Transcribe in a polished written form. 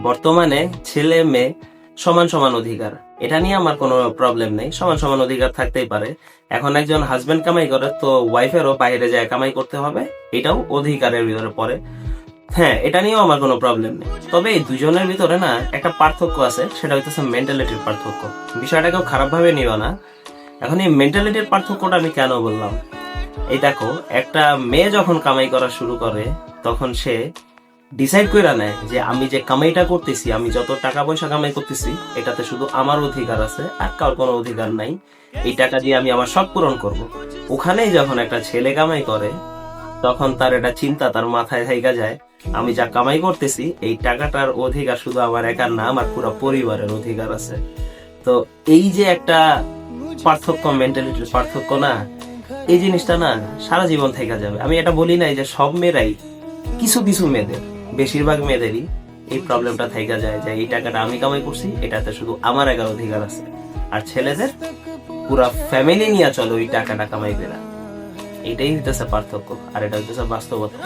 বর্তমানে ছেলে মেয়ে সমান সমান অধিকার, এটা নিয়ে আমার কোনো প্রবলেম নেই। সমান সমান অধিকার থাকতেই পারে। এখন একজন হাজবেন্ড কামাই করে, তো ওয়াইফেরও বাইরে যায় কামাই করতে হবে, এটাও অধিকারের ভিতরে পড়ে। হ্যাঁ, এটা নিয়েও আমার কোনো প্রবলেম নেই। তবে এই দুজনের ভিতরে না একটা পার্থক্য আছে, সেটা হইতেছে মেন্টালিটির পার্থক্য। বিষয়টাকেও খারাপ ভাবে নিও না। এখন এই মেন্টালিটির পার্থক্যটা আমি কেন বললাম, এই দেখো, একটা মেয়ে যখন কামাই করা শুরু করে তখন সে ডিসাইড করে নেয় যে আমি যে কামাইটা করতেছি, আমি যত টাকা পয়সা কামাই করতেছি, এটাতে শুধু আমার অধিকার আছে, আর কার কোনো অধিকার নাই। এই টাকা দিয়ে আমি আমার শখ পূরণ করব। ওখানেই যখন একটা ছেলে কামাই করে, তখন তার এটা চিন্তা তার মাথায় থাইকা যায়, আমি যা কামাই করতেছি এই টাকাটার অধিকার শুধু আমার একার না, আমার পুরো পরিবারের অধিকার আছে। তো এই যে একটা পার্থক্য, মেন্টালিটির পার্থক্য না, এই জিনিসটা না সারা জীবন থেকে যাবে। আমি এটা বলি নাই যে সব মেয়েরাই, কিছু কিছু মেয়েদের, বেশিরভাগ মেয়েদেরই এই প্রবলেমটা থেকে যায় যে এই টাকাটা আমি কামাই করছি, এটাতে শুধু আমার একার অধিকার আছে। আর ছেলেদের পুরা ফ্যামিলি নিয়ে চলো ওই টাকাটা কামাই করে। এটাই হইতেছে পার্থক্য, আর এটা হইতেছে বাস্তবতা।